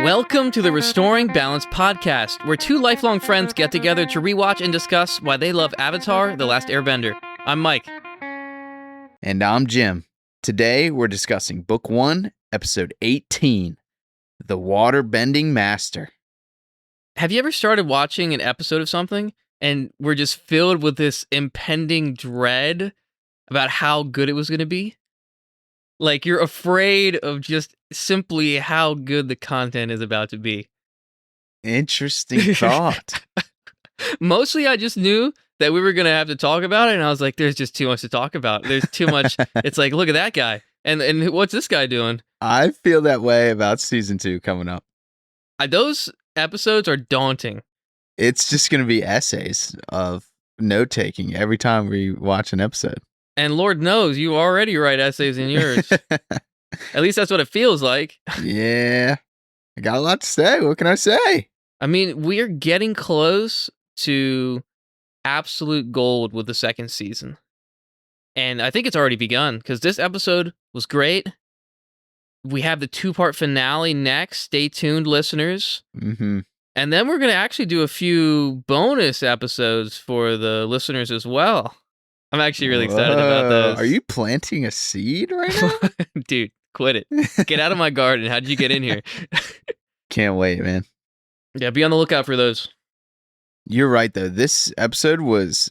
Welcome to the Restoring Balance podcast, where two lifelong friends get together to rewatch and discuss why they love Avatar: The Last Airbender. I'm Mike. And I'm Jim. Today we're discussing Book 1, Episode 18, The Waterbending Master. Have you ever started watching an episode of something and we're just filled with this impending dread about how good it was going to be? Like, you're afraid of just simply how good the content is about to be. Interesting thought. Mostly I just knew that we were going to have to talk about it, and I was like, there's just too much to talk about. There's too much. It's like, look at that guy. And what's this guy doing? I feel that way about Season 2 coming up. Those episodes are daunting. It's just going to be essays of note-taking every time we watch an episode. And Lord knows you already write essays in yours. At least that's what it feels like. Yeah. I got a lot to say. What can I say? I mean, we're getting close to absolute gold with the second season. And I think it's already begun, because this episode was great. We have the 2-part finale next. Stay tuned, listeners. Mm-hmm. And then we're going to actually do a few bonus episodes for the listeners as well. I'm actually really excited about those. Are you planting a seed right now? Dude, quit it. Get out of my garden. How did you get in here? Can't wait, man. Yeah, be on the lookout for those. You're right, though. This episode was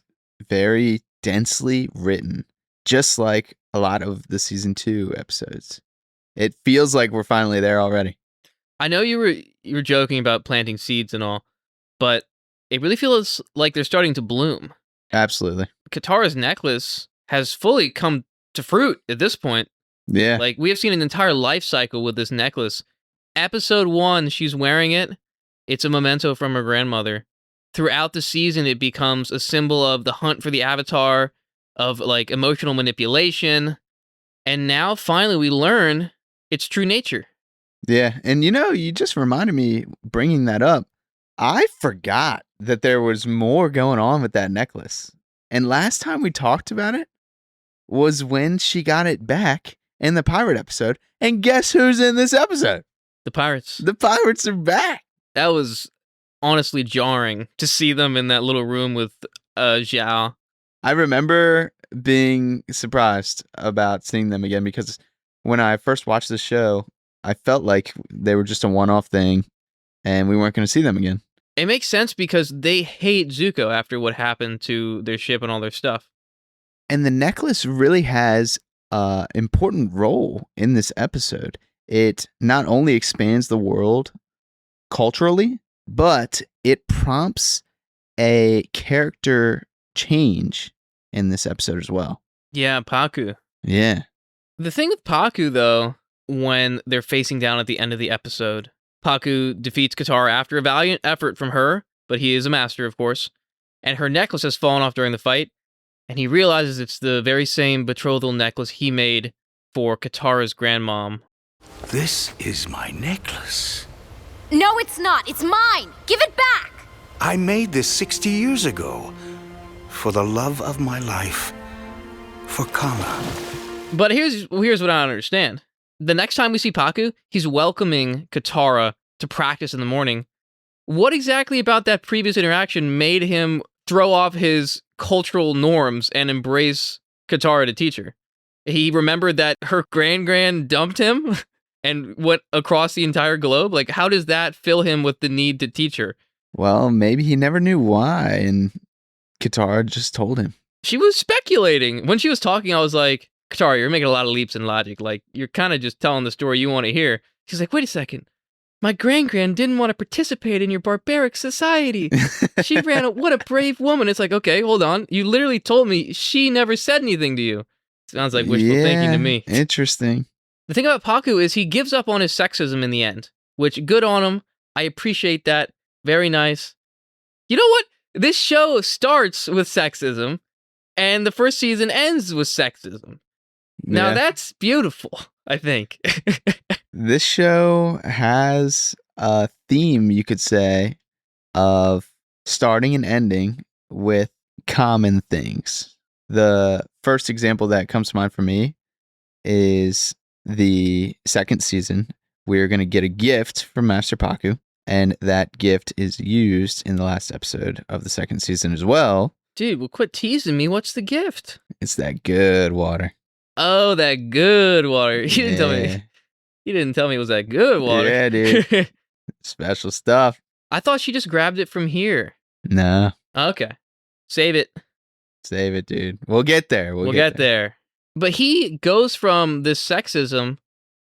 very densely written, just like a lot of the Season 2 episodes. It feels like we're finally there already. I know you were joking about planting seeds and all, but it really feels like they're starting to bloom. Absolutely. Katara's necklace has fully come to fruit at this point. Yeah. Like, we have seen an entire life cycle with this necklace. Episode 1, she's wearing it. It's a memento from her grandmother. Throughout the season, it becomes a symbol of the hunt for the Avatar, of, like, emotional manipulation. And now, finally, we learn its true nature. Yeah. And you just reminded me, bringing that up, I forgot that there was more going on with that necklace. And last time we talked about it was when she got it back in the pirate episode. And guess who's in this episode? The pirates. The pirates are back. That was honestly jarring to see them in that little room with Zhao. I remember being surprised about seeing them again, because when I first watched the show, I felt like they were just a one-off thing and we weren't going to see them again. It makes sense because they hate Zuko after what happened to their ship and all their stuff. And the necklace really has an important role in this episode. It not only expands the world culturally, but it prompts a character change in this episode as well. Yeah, Pakku. Yeah. The thing with Pakku, though, when they're facing down at the end of the episode, Pakku defeats Katara after a valiant effort from her, but he is a master, of course, and her necklace has fallen off during the fight, and he realizes it's the very same betrothal necklace he made for Katara's grandmom. This is my necklace. No, it's not. It's mine. Give it back. I made this 60 years ago for the love of my life, for Kama. But here's what I don't understand. The next time we see Pakku, he's welcoming Katara to practice in the morning. What exactly about that previous interaction made him throw off his cultural norms and embrace Katara to teach her? He remembered that her grand dumped him and went across the entire globe? Like, how does that fill him with the need to teach her? Well, maybe he never knew why, and Katara just told him. She was speculating. When she was talking, I was like, Katara, you're making a lot of leaps in logic. Like, you're kind of just telling the story you want to hear. She's like, wait a second. My grand didn't want to participate in your barbaric society. She what a brave woman. It's like, okay, hold on. You literally told me she never said anything to you. Sounds like wishful thinking to me. Interesting. The thing about Pakku is he gives up on his sexism in the end, which, good on him. I appreciate that. Very nice. You know what? This show starts with sexism, and the first season ends with sexism. Now, that's beautiful, I think. This show has a theme, you could say, of starting and ending with common things. The first example that comes to mind for me is the second season, we're going to get a gift from Master Pakku, and that gift is used in the last episode of the second season as well. Dude, well, quit teasing me. What's the gift? It's that good water. Oh, that good water. You didn't tell me. You didn't tell me it was that good water. Yeah, dude. Special stuff. I thought she just grabbed it from here. No. Okay. Save it. Save it, dude. We'll get there. We'll get there. But he goes from this sexism,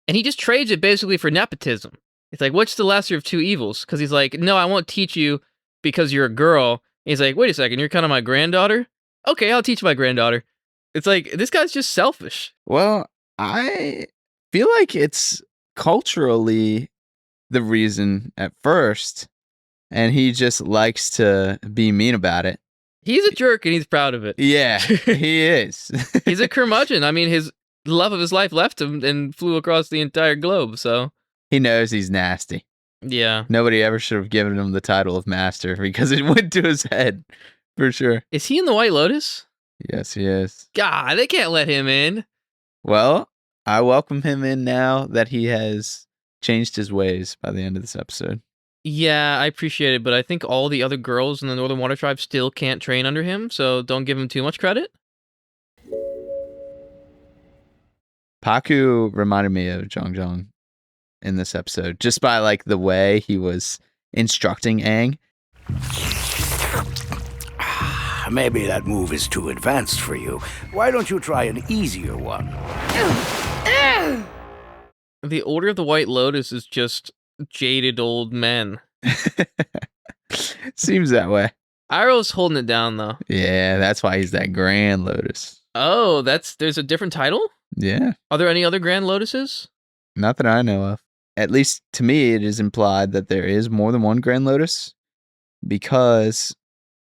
and he just trades it basically for nepotism. It's like, what's the lesser of two evils? Because he's like, no, I won't teach you because you're a girl. And he's like, wait a second, you're kind of my granddaughter? Okay, I'll teach my granddaughter. It's like, this guy's just selfish. Well, I feel like it's culturally the reason at first, and he just likes to be mean about it. He's a jerk, and he's proud of it. Yeah, he is. He's a curmudgeon. I mean, his love of his life left him and flew across the entire globe, so... He knows he's nasty. Yeah. Nobody ever should have given him the title of master because it went to his head, for sure. Is he in the White Lotus? Yes, he is. God, they can't let him in. Well, I welcome him in now that he has changed his ways by the end of this episode. Yeah, I appreciate it, but I think all the other girls in the Northern Water Tribe still can't train under him, so don't give him too much credit. Pakku reminded me of Jong in this episode, just by like the way he was instructing Aang. Maybe that move is too advanced for you. Why don't you try an easier one? The Order of the White Lotus is just jaded old men. Seems that way. Iroh's holding it down, though. Yeah, that's why he's that Grand Lotus. Oh, there's a different title? Yeah. Are there any other Grand Lotuses? Not that I know of. At least to me, it is implied that there is more than one Grand Lotus because,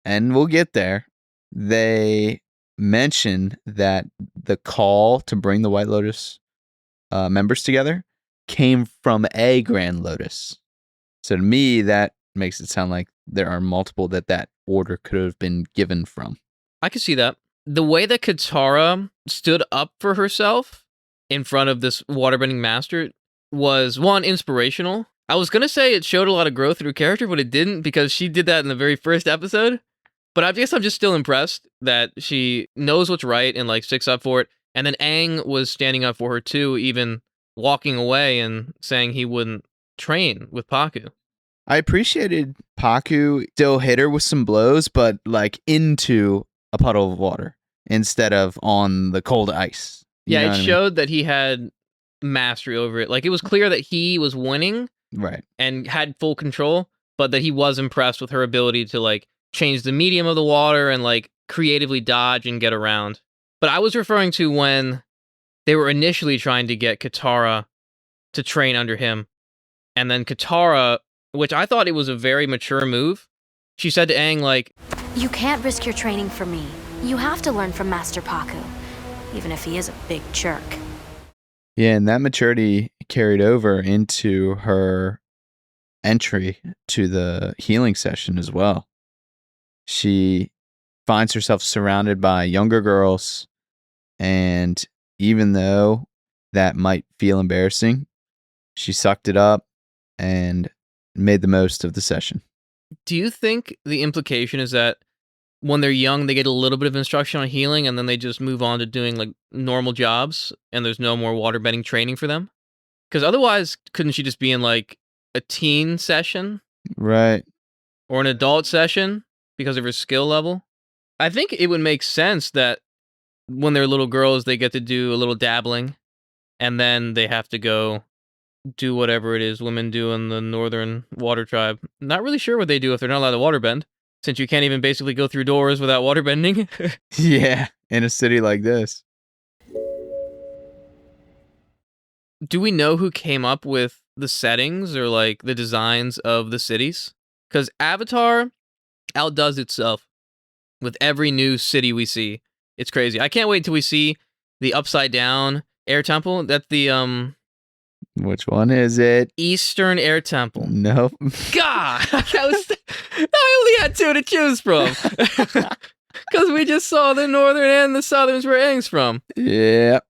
and we'll get there, they mention that the call to bring the White Lotus members together came from a Grand Lotus. So to me, that makes it sound like there are multiple that order could have been given from. I could see that. The way that Katara stood up for herself in front of this Waterbending Master was, one, inspirational. I was going to say it showed a lot of growth in her character, but it didn't because she did that in the very first episode. But I guess I'm just still impressed that she knows what's right and like sticks up for it. And then Aang was standing up for her too, even walking away and saying he wouldn't train with Pakku. I appreciated Pakku still hit her with some blows, but like into a puddle of water instead of on the cold ice. Yeah, it showed that he had mastery over it. Like, it was clear that he was winning, right, and had full control, but that he was impressed with her ability to like change the medium of the water and like creatively dodge and get around. But I was referring to when they were initially trying to get Katara to train under him, and then Katara, which I thought it was a very mature move, she said to Aang like, You can't risk your training for me. You have to learn from Master Pakku, even if he is a big jerk. Yeah, and that maturity carried over into her entry to the healing session as well. She finds herself surrounded by younger girls, and even though that might feel embarrassing, she sucked it up and made the most of the session. do you think the implication is that when they're young, they get a little bit of instruction on healing and then they just move on to doing like normal jobs and there's no more waterbending training for them? Because otherwise, couldn't she just be in like a teen session? Right. Or an adult session because of her skill level? I think it would make sense that when they're little girls, they get to do a little dabbling and then they have to go do whatever it is women do in the Northern Water Tribe. Not really sure what they do if they're not allowed to waterbend, since you can't even basically go through doors without waterbending. Yeah, in a city like this. Do we know who came up with the settings or like the designs of the cities? Because Avatar outdoes itself with every new city we see. It's crazy. I can't wait until we see the upside down air temple. That's the Which one is it? Eastern Air Temple. Nope. God, I only had two to choose from. Because we just saw the northern and the southern's where Aang's from. Yep.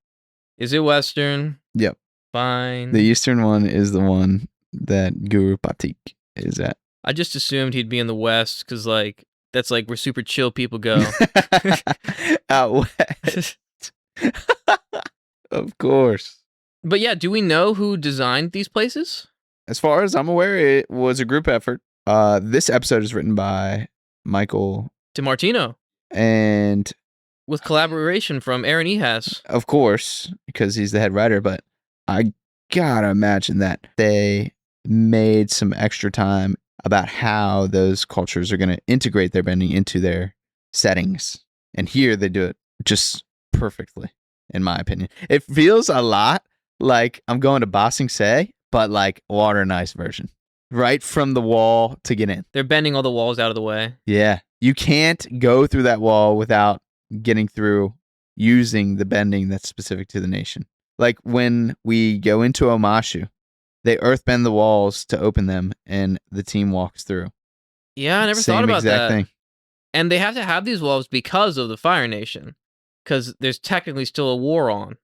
Is it Western? Yep. Fine. The eastern one is the one that Guru Patik is at. I just assumed he'd be in the west because, like, that's like where super chill people go. Out west. Of course. But yeah, do we know who designed these places? As far as I'm aware, it was a group effort. This episode is written by Michael DiMartino, and with collaboration from Aaron Ehas. of course, because he's the head writer, but I gotta imagine that they made some extra time about how those cultures are going to integrate their bending into their settings. And here they do it just perfectly, in my opinion. It feels a lot like I'm going to Ba Sing Se, but like water and ice version. Right from the wall to get in. They're bending all the walls out of the way. Yeah. You can't go through that wall without getting through using the bending that's specific to the nation. Like when we go into Omashu, they earthbend the walls to open them, and the team walks through. Yeah, I never Same thought about exact that. thing. And they have to have these walls because of the Fire Nation, because there's technically still a war on.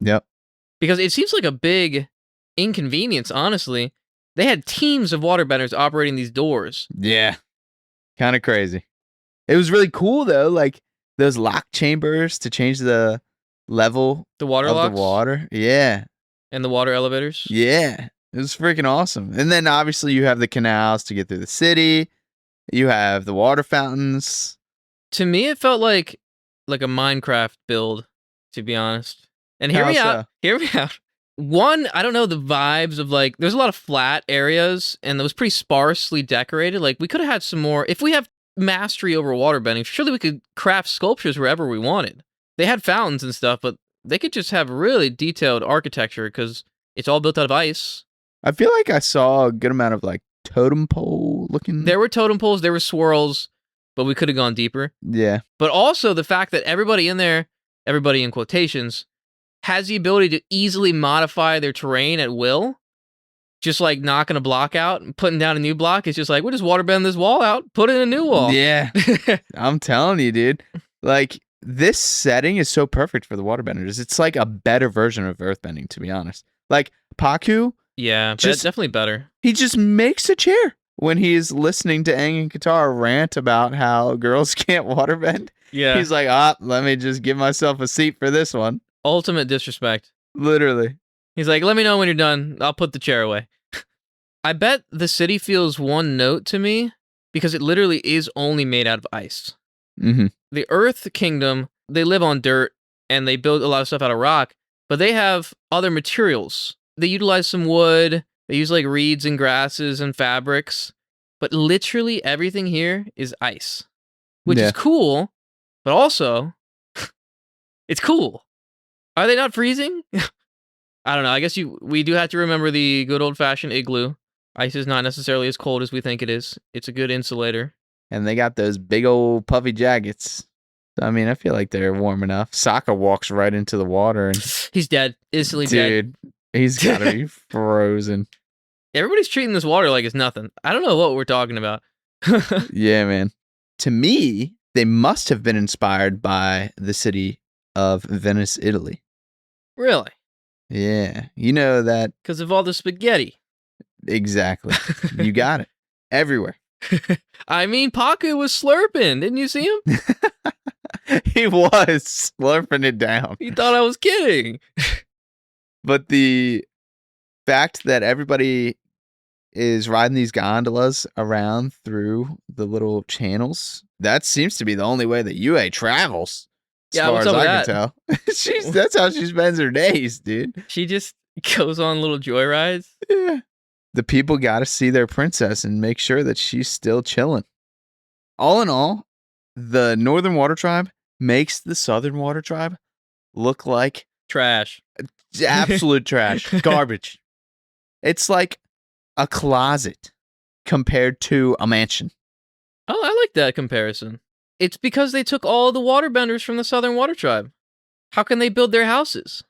Yep. Because it seems like a big inconvenience, honestly. They had teams of waterbenders operating these doors. Yeah. Kind of crazy. It was really cool, though. Like those lock chambers to change the level The water of locks the water. Yeah. and the water elevators. Yeah. It was freaking awesome. And then obviously you have the canals to get through the city. You have the water fountains. To me, it felt like a Minecraft build, to be honest. And hear How me so? out. Hear me out. One, I don't know, the vibes of like, there's a lot of flat areas and it was pretty sparsely decorated. Like, we could have had some more. If we have mastery over waterbending, surely we could craft sculptures wherever we wanted. They had fountains and stuff, but they could just have really detailed architecture because it's all built out of ice. I feel like I saw a good amount of like totem pole looking. There were totem poles, there were swirls, but we could have gone deeper. Yeah. But also the fact that everybody in there, everybody in quotations, has the ability to easily modify their terrain at will. Just like knocking a block out and putting down a new block. It's just like, we'll just waterbend this wall out, put in a new wall. Yeah. I'm telling you, dude. Like, this setting is so perfect for the waterbenders. It's like a better version of earthbending, to be honest. Like, Pakku, Yeah, Just- definitely better. he just makes a chair when he's listening to Aang and Katara rant about how girls can't waterbend. Yeah. He's like, let me just give myself a seat for this one. Ultimate disrespect. Literally. He's like, let me know when you're done. I'll put the chair away. I bet the city feels one note to me because it literally is only made out of ice. Mm-hmm. The Earth Kingdom, they live on dirt and they build a lot of stuff out of rock, but they have other materials. They utilize some wood. They use like reeds and grasses and fabrics, but literally everything here is ice, which Yeah. is cool, but also it's cool. Are they not freezing? I don't know. I guess we do have to remember the good old-fashioned igloo. Ice is not necessarily as cold as we think it is. It's a good insulator. And they got those big old puffy jackets. I mean, I feel like they're warm enough. Sokka walks right into the water and He's dead. Instantly dead. dude, he's gotta be frozen. Everybody's treating this water like it's nothing. I don't know what we're talking about. Yeah, man. To me, they must have been inspired by the city of Venice, Italy. Really? Yeah. You know that Because of all the spaghetti. exactly. You got it. Everywhere. I mean, Pakku was slurping. Didn't you see him? He was slurping it down. He thought I was kidding. But the fact that everybody is riding these gondolas around through the little channels, that seems to be the only way that UA travels. As Yeah, far what's as up I with can tell. That's how she spends her days, dude. She just goes on little joyrides. Yeah. The people got to see their princess and make sure that she's still chilling. All in all, the Northern Water Tribe makes the Southern Water Tribe look like Trash. absolute trash, garbage. It's like a closet compared to a mansion. Oh, I like that comparison. It's because they took all the waterbenders from the Southern Water Tribe. How can they build their houses?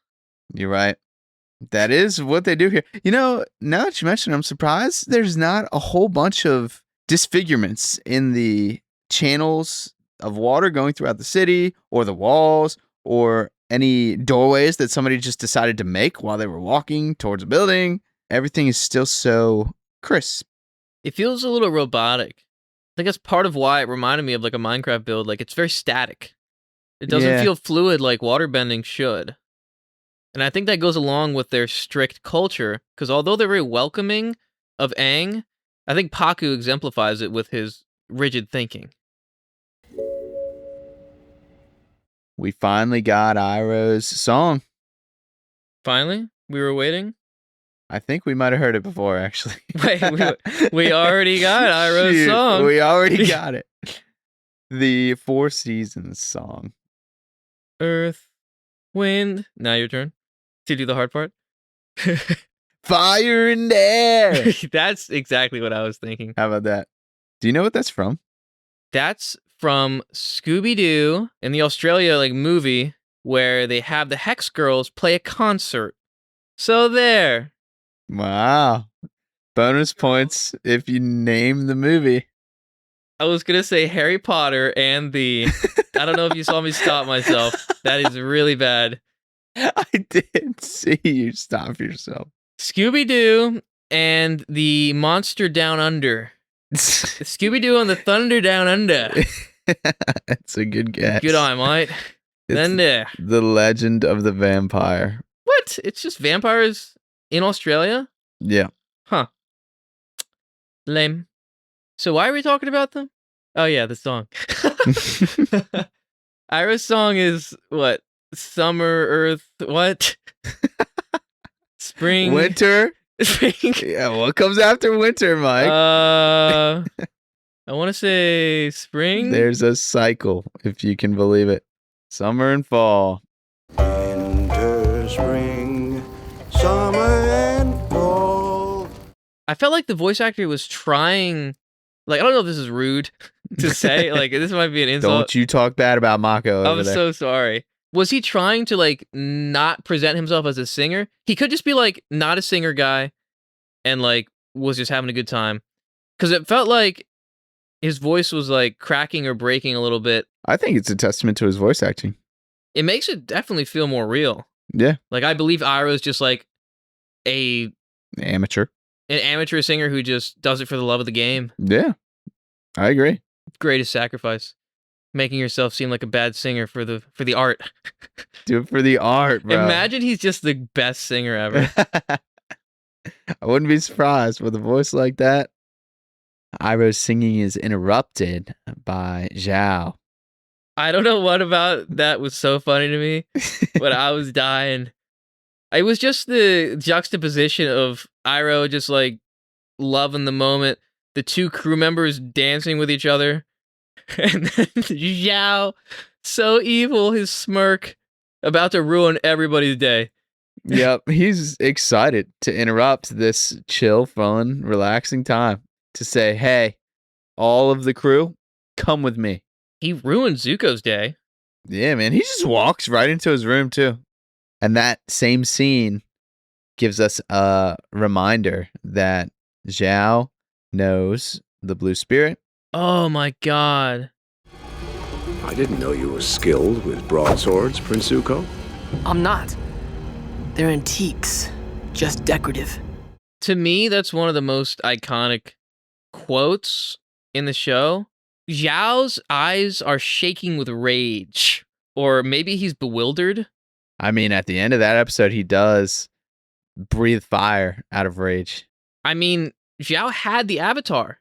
You're right. That is what they do here. You know, now that you mention it, I'm surprised there's not a whole bunch of disfigurements in the channels of water going throughout the city or the walls or any doorways that somebody just decided to make while they were walking towards a building. Everything is still so crisp. It feels a little robotic. I think that's part of why it reminded me of like a Minecraft build. Like, it's very static. It doesn't feel fluid like waterbending should. And I think that goes along with their strict culture, because although they're very welcoming of Aang, I think Pakku exemplifies it with his rigid thinking. We finally got Iroh's song. Finally? We were waiting? I think we might have heard it before, actually. Wait, we already got Iroh's song. We already got it. The Four Seasons song. Earth, wind. Now your turn to do the hard part. Fire and air. That's exactly what I was thinking. How about that? Do you know what that's from? That's from Scooby-Doo in the Australia movie where they have the Hex Girls play a concert. So there. Wow. Bonus points if you name the movie. I was going to say Harry Potter and the... I don't know if you saw me stop myself. That is really bad. I did see you stop yourself. Scooby-Doo and the Monster Down Under. Scooby-Doo and the Thunder Down Under. That's a good guess. Good eye, mate. Then there. The Legend of the Vampire. What? It's just vampires in Australia? Yeah. Huh. Lame. So why are we talking about them? Oh yeah, the song. Iroh's song is what? Summer, Earth, what? Spring. Winter. Spring. Yeah, what comes after winter, Mike? I want to say spring. There's a cycle, if you can believe it. Summer and fall. Winter, spring, summer, and fall. I felt like the voice actor was trying, I don't know if this is rude to say, this might be an insult. Don't you talk bad about Mako over I'm there. so sorry. Was he trying to, not present himself as a singer? He could just be, not a singer guy and, was just having a good time. Because it felt like his voice was, cracking or breaking a little bit. I think it's a testament to his voice acting. It makes it definitely feel more real. Yeah. I believe Iroh's just, an amateur singer who just does it for the love of the game. Yeah. I agree. Greatest sacrifice. Making yourself seem like a bad singer for the art. Do it for the art, bro. Imagine he's just the best singer ever. I wouldn't be surprised with a voice like that. Iroh's singing is interrupted by Zhao. I don't know what about that was so funny to me, but I was dying. It was just the juxtaposition of Iroh just loving the moment, the two crew members dancing with each other, and then Zhao, so evil, his smirk, about to ruin everybody's day. Yep, he's excited to interrupt this chill, fun, relaxing time to say, hey, all of the crew, come with me. He ruined Zuko's day. Yeah, man, he just walks right into his room, too. And that same scene gives us a reminder that Zhao knows the Blue Spirit. Oh my god. I didn't know you were skilled with broadswords, Prince Zuko. I'm not. They're antiques, just decorative. To me, that's one of the most iconic quotes in the show. Zhao's eyes are shaking with rage. Or maybe he's bewildered. I mean, at the end of that episode, he does breathe fire out of rage. I mean, Zhao had the Avatar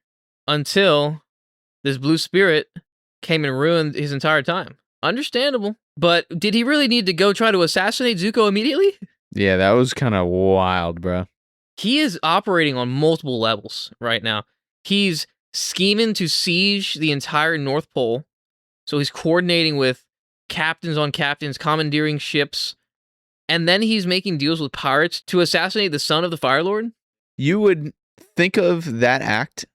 until this Blue Spirit came and ruined his entire time. Understandable. But did he really need to go try to assassinate Zuko immediately? Yeah, that was kind of wild, bro. He is operating on multiple levels right now. He's scheming to siege the entire North Pole. So he's coordinating with captains on captains, commandeering ships. And then he's making deals with pirates to assassinate the son of the Fire Lord. You would think of that act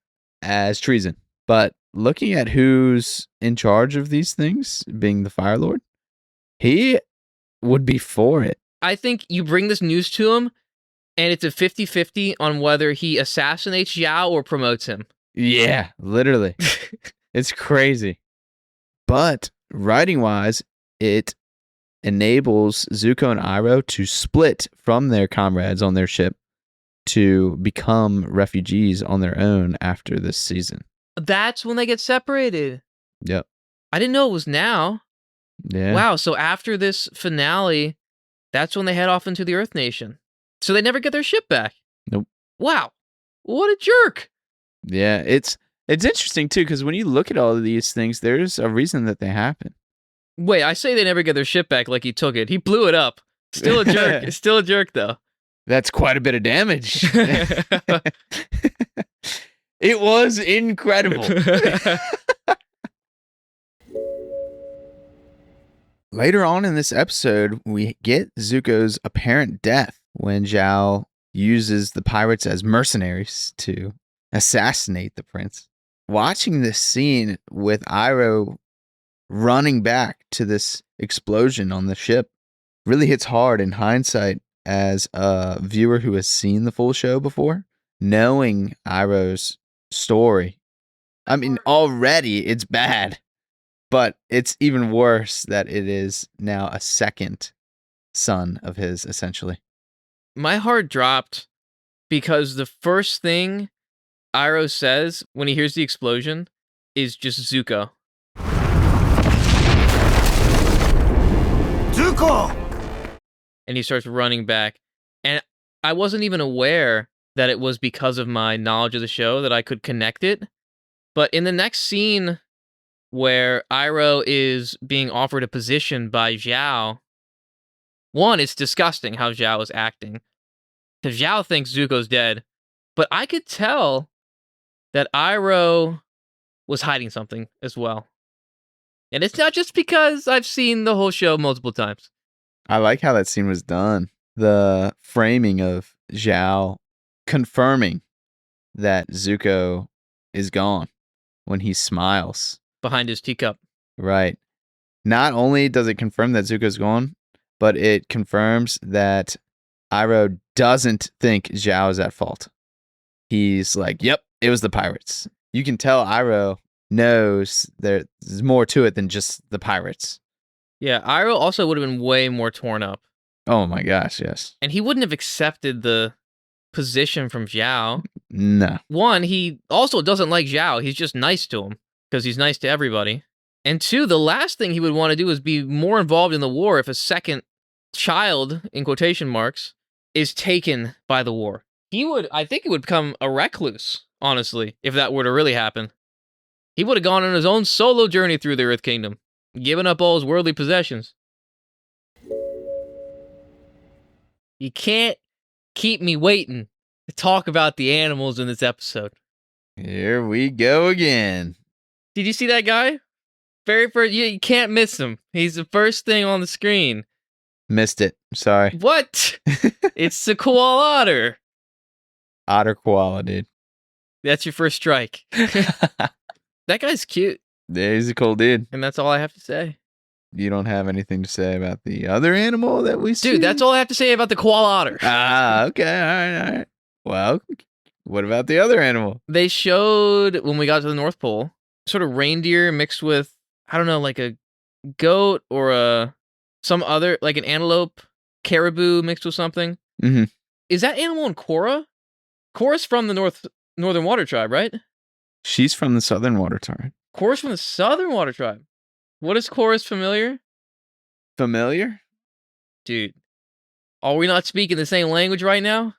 as treason. But looking at who's in charge of these things, being the Fire Lord, he would be for it. I think you bring this news to him, and it's a 50-50 on whether he assassinates Zhao or promotes him. Yeah, literally. It's crazy. But writing-wise, it enables Zuko and Iroh to split from their comrades on their ship to become refugees on their own after this season. That's when they get separated. Yep. I didn't know it was now. Yeah. Wow, so after this finale, that's when they head off into the Earth Nation. So they never get their ship back. Nope. Wow. What a jerk. Yeah, it's interesting too, because when you look at all of these things, there's a reason that they happen. Wait, I say they never get their ship back like he took it. He blew it up. Still a jerk. It's still a jerk, though. That's quite a bit of damage. It was incredible. Later on in this episode, we get Zuko's apparent death when Zhao uses the pirates as mercenaries to assassinate the prince. Watching this scene with Iroh running back to this explosion on the ship really hits hard in hindsight as a viewer who has seen the full show before, knowing Iroh's story. I mean, already it's bad, but it's even worse that it is now a second son of his, essentially. My heart dropped because the first thing Iroh says when he hears the explosion is just Zuko. Zuko! And he starts running back. And I wasn't even aware that it was because of my knowledge of the show that I could connect it. But in the next scene where Iroh is being offered a position by Zhao, one, it's disgusting how Zhao is acting. Because Zhao thinks Zuko's dead. But I could tell that Iroh was hiding something as well. And it's not just because I've seen the whole show multiple times. I like how that scene was done. The framing of Zhao confirming that Zuko is gone when he smiles. Behind his teacup. Right. Not only does it confirm that Zuko's gone, but it confirms that Iroh doesn't think Zhao is at fault. He's like, yep, it was the pirates. You can tell Iroh knows there's more to it than just the pirates. Yeah, Iroh also would have been way more torn up. Oh my gosh, yes. And he wouldn't have accepted the position from Zhao. No. One, he also doesn't like Zhao. He's just nice to him because he's nice to everybody. And two, the last thing he would want to do is be more involved in the war if a second child, in quotation marks, is taken by the war. I think he would become a recluse, honestly, if that were to really happen. He would have gone on his own solo journey through the Earth Kingdom, giving up all his worldly possessions. You can't keep me waiting to talk about the animals in this episode. Here we go again. Did you see that guy? Very first, you can't miss him. He's the first thing on the screen. Missed it. Sorry. What? It's the koala otter. Otter koala, dude. That's your first strike. That guy's cute. Yeah, he's a cool dude. And that's all I have to say. You don't have anything to say about the other animal that we see? Dude, that's all I have to say about the koala otter. Ah, okay. All right. Well, what about the other animal? They showed, when we got to the North Pole, sort of reindeer mixed with, I don't know, like a goat or some other, like an antelope, caribou mixed with something. Mm-hmm. Is that animal in Korra? Korra's from the Northern Water Tribe, right? She's from the Southern Water Tribe. Korra's from the Southern Water Tribe. What is Korra's familiar? Familiar? Dude, are we not speaking the same language right now?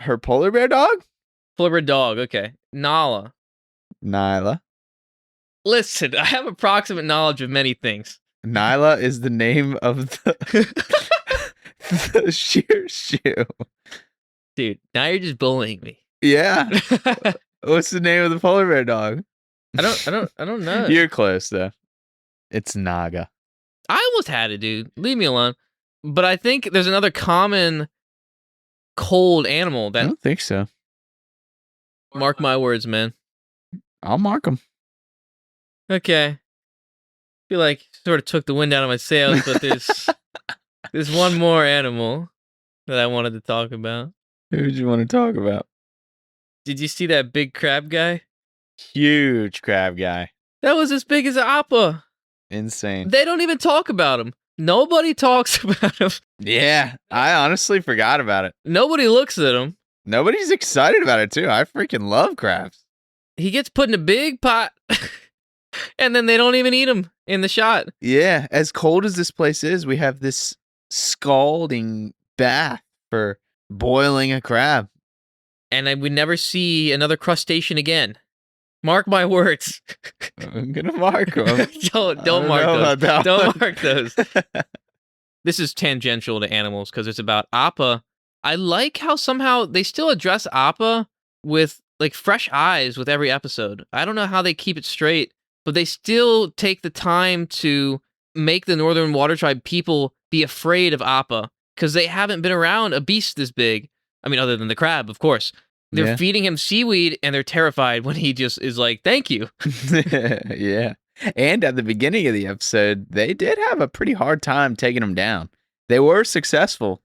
Her polar bear dog? Polar bear dog, okay. Nala. Nyla. Listen, I have approximate knowledge of many things. Nyla is the name of the sheer shoe. Dude, now you're just bullying me. Yeah. What's the name of the polar bear dog? I don't know. You're close though. It's Naga. I almost had it, dude. Leave me alone. But I think there's another common cold animal I that. don't think so. Mark my words, man. I'll mark them. Okay. Feel like sort of took the wind out of my sails, but there's one more animal that I wanted to talk about. Who did you want to talk about? Did you see that big crab guy? Huge crab guy. That was as big as an appa. Insane. They don't even talk about him. Nobody talks about him. Yeah, I honestly forgot about it. Nobody looks at him. Nobody's excited about it, too. I freaking love crabs. He gets put in a big pot, and then they don't even eat him in the shot. Yeah, as cold as this place is, we have this scalding bath for boiling a crab. And I would never see another crustacean again. Mark my words. I'm gonna mark them. don't mark know those. about that Don't one. mark those. This is tangential to animals because it's about Appa. I like how somehow they still address Appa with like fresh eyes with every episode. I don't know how they keep it straight, but they still take the time to make the Northern Water Tribe people be afraid of Appa because they haven't been around a beast this big. I mean, other than the crab, of course. They're Yeah. feeding him seaweed and they're terrified when he just is like, thank you. Yeah. And at the beginning of the episode, they did have a pretty hard time taking him down. They were successful,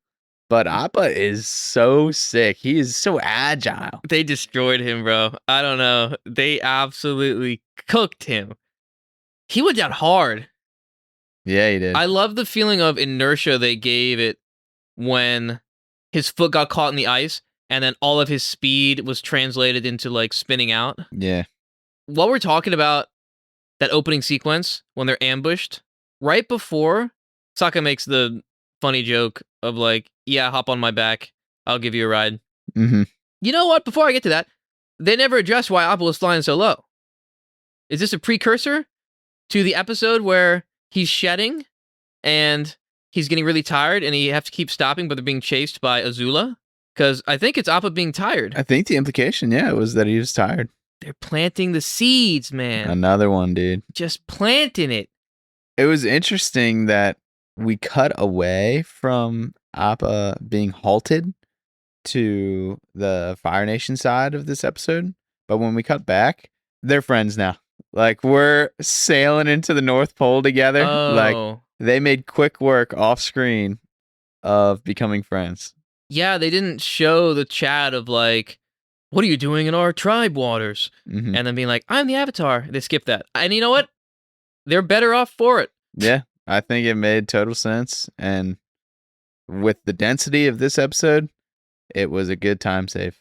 but Appa is so sick. He is so agile. They destroyed him, bro. I don't know. They absolutely cooked him. He went down hard. Yeah, he did. I love the feeling of inertia they gave it when his foot got caught in the ice and then all of his speed was translated into like spinning out. Yeah. While we're talking about that opening sequence when they're ambushed, right before Sokka makes the funny joke of like, yeah, hop on my back. I'll give you a ride. Mm-hmm. You know what? Before I get to that, they never addressed why Appa was flying so low. Is this a precursor to the episode where he's shedding and he's getting really tired and he have to keep stopping, but they're being chased by Azula? Because I think it's Appa being tired. I think the implication, was that he was tired. They're planting the seeds, man. Another one, dude. Just planting it. It was interesting that we cut away from Appa being halted to the Fire Nation side of this episode. But when we cut back, they're friends now. Like, we're sailing into the North Pole together. Like, Oh. they made quick work off screen of becoming friends. Yeah, they didn't show the chat of like, what are you doing in our tribe waters? Mhm. And then being like, I'm the Avatar. They skipped that. And you know what? They're better off for it. Yeah, I think it made total sense. And with the density of this episode, it was a good time save.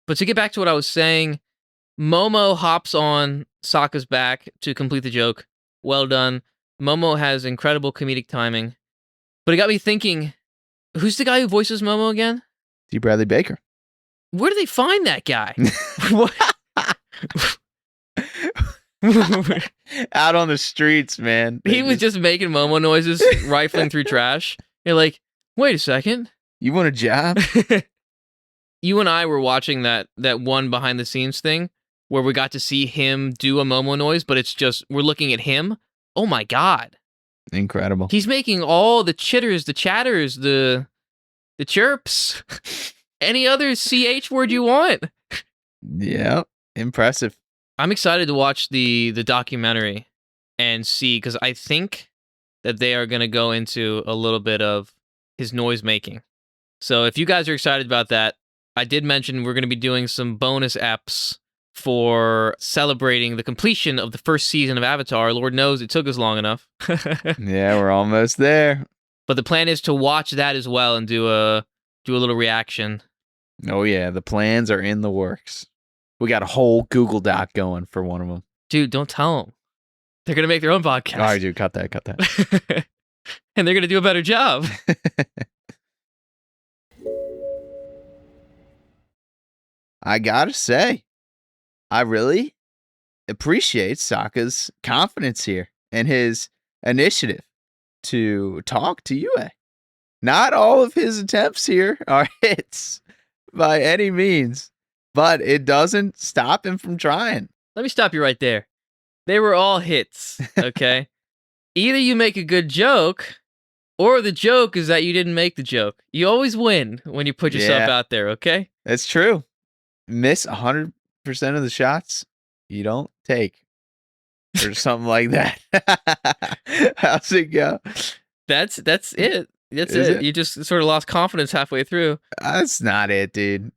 But to get back to what I was saying, Momo hops on Sokka's back to complete the joke. Well done. Momo has incredible comedic timing. But it got me thinking, who's the guy who voices Momo again? D. Bradley Baker. Where do they find that guy? What? Out on the streets, man. He was just making Momo noises, rifling through trash. You're like, wait a second. You want a job? You and I were watching that one behind the scenes thing where we got to see him do a Momo noise, but it's just, we're looking at him. Oh my God. Incredible. He's making all the chitters, the chatters, the chirps, any other CH word you want. Yeah, impressive. I'm excited to watch the documentary and see, because I think that they are going to go into a little bit of his noise making. So if you guys are excited about that, I did mention we're going to be doing some bonus eps for celebrating the completion of the first season of Avatar. Lord knows it took us long enough. Yeah, we're almost there. But the plan is to watch that as well and do a little reaction. Oh yeah, the plans are in the works. We got a whole Google Doc going for one of them. Dude, don't tell them. They're going to make their own podcast. All right, dude, cut that. And they're going to do a better job. I gotta say, I really appreciate Sokka's confidence here and his initiative to talk to Yue. Not all of his attempts here are hits by any means, but it doesn't stop him from trying. Let me stop you right there. They were all hits, okay? Either you make a good joke, or the joke is that you didn't make the joke. You always win when you put yourself Yeah. out there, okay? That's true. Miss 100% of the shots you don't take, or something like that. How's it go? That's it. That's Is it. it? You just sort of lost confidence halfway through. That's not it, dude.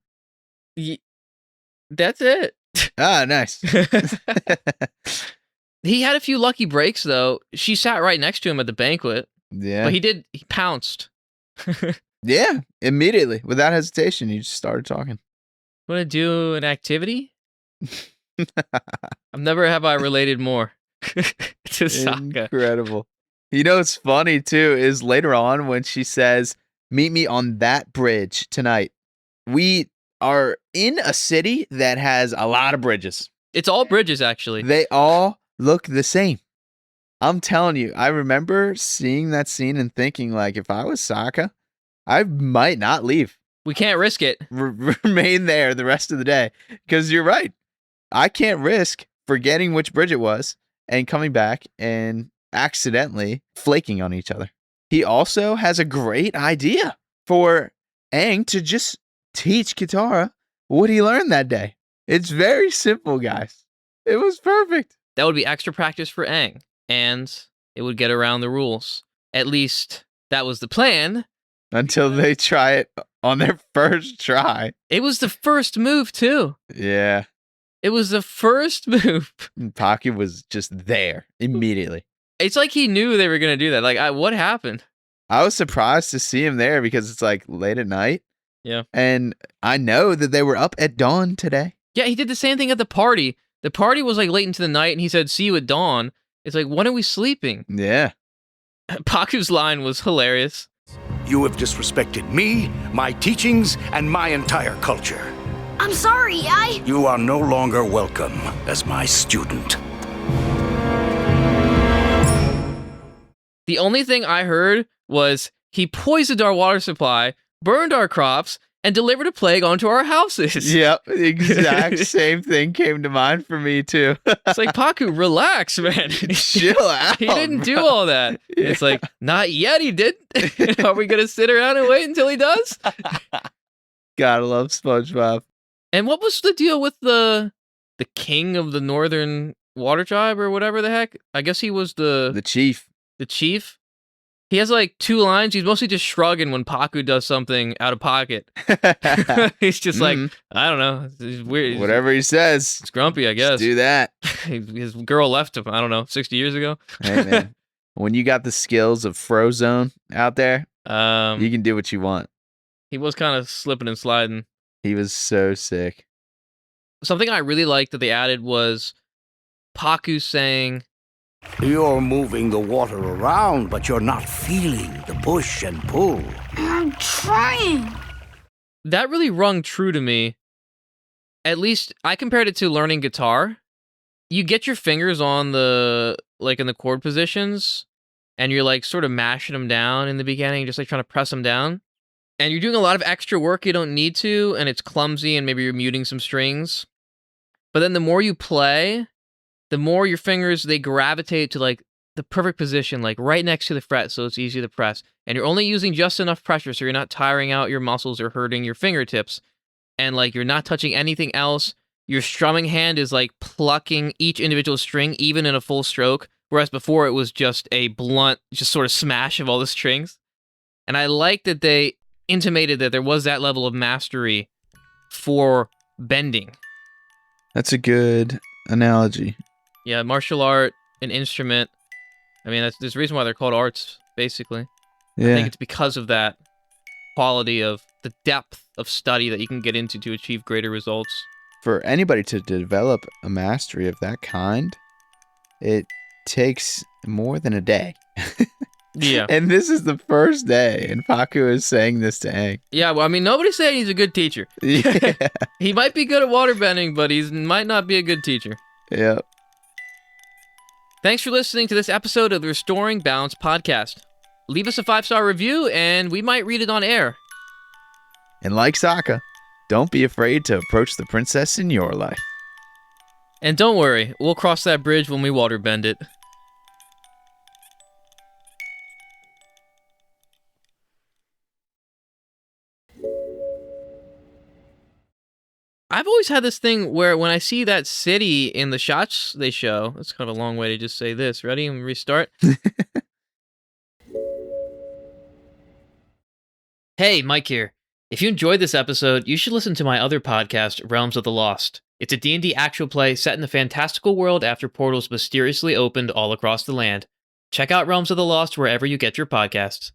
That's it. Ah, nice. He had a few lucky breaks, though. She sat right next to him at the banquet. Yeah. But he pounced. Yeah, immediately, without hesitation, he just started talking. Want to do an activity? Never have I related more to Sokka. Incredible. You know what's funny too is later on when she says, "Meet me on that bridge tonight." We are in a city that has a lot of bridges. It's all bridges, actually. They all look the same. I'm telling you, I remember seeing that scene and thinking, like, if I was Sokka, I might not leave. We can't risk it. Remain there the rest of the day. Because you're right. I can't risk forgetting which bridge it was and coming back and accidentally flaking on each other. He also has a great idea for Aang to just teach Katara what he learned that day. It's very simple, guys. It was perfect. That would be extra practice for Aang, and it would get around the rules. At least that was the plan. Until they try it on their first try. It was the first move, too. Yeah. It was the first move. Pakku was just there immediately. It's like he knew they were going to do that. Like, what happened? I was surprised to see him there because it's like late at night. Yeah. And I know that they were up at dawn today. Yeah, he did the same thing at the party. The party was like late into the night, and he said, "See you at dawn." It's like, when are we sleeping? Yeah. Pakku's line was hilarious. You have disrespected me, my teachings, and my entire culture. I'm sorry, You are no longer welcome as my student. The only thing I heard was he poisoned our water supply, burned our crops, and delivered a plague onto our houses. Yep. The exact same thing came to mind for me, too. It's like, Pakku, relax, man. Chill out. He didn't do bro. all that. Yeah. It's like, not yet he did. Are we going to sit around and wait until he does? Gotta love SpongeBob. And what was the deal with the king of the Northern Water Tribe or whatever the heck? I guess he was The chief. the chief. He has like 2 lines. He's mostly just shrugging when Pakku does something out of pocket. He's just like, I don't know. He's weird. Whatever he says. He's grumpy, I guess. Just do that. His girl left him, I don't know, 60 years ago. Hey, man. When you got the skills of Frozone out there, you can do what you want. He was kind of slipping and sliding. He was so sick. Something I really liked that they added was Pakku saying, You're moving the water around, but you're not feeling the push and pull. I'm trying. that really rung true to me. At least I compared it to learning guitar. You get your fingers on the, like in the chord positions, and you're like sort of mashing them down in the beginning, just like trying to press them down. And you're doing a lot of extra work you don't need to, and it's clumsy, and maybe you're muting some strings. But then the more you play, the more your fingers, they gravitate to like the perfect position, like right next to the fret, so it's easy to press. And you're only using just enough pressure so you're not tiring out your muscles or hurting your fingertips. And like you're not touching anything else. Your strumming hand is like plucking each individual string, even in a full stroke. Whereas before it was just a blunt, just sort of smash of all the strings. And I like that they intimated that there was that level of mastery for bending. That's a good analogy. Yeah, martial art, an instrument. I mean, there's a reason why they're called arts, basically. Yeah. I think it's because of that quality of the depth of study that you can get into to achieve greater results. For anybody to develop a mastery of that kind, it takes more than a day. Yeah. And this is the first day, and Pakku is saying this to Aang. Yeah, well, I mean, nobody's saying he's a good teacher. Yeah. He might be good at waterbending, but he might not be a good teacher. Yep. Thanks for listening to this episode of the Restoring Balance podcast. Leave us a 5-star review, and we might read it on air. And like Sokka, don't be afraid to approach the princess in your life. And don't worry, we'll cross that bridge when we waterbend it. I've always had this thing where when I see that city in the shots they show, that's kind of a long way to just say this. Ready? And restart. Hey, Mike here. If you enjoyed this episode, you should listen to my other podcast, Realms of the Lost. It's a D&D actual play set in the fantastical world after portals mysteriously opened all across the land. Check out Realms of the Lost wherever you get your podcasts.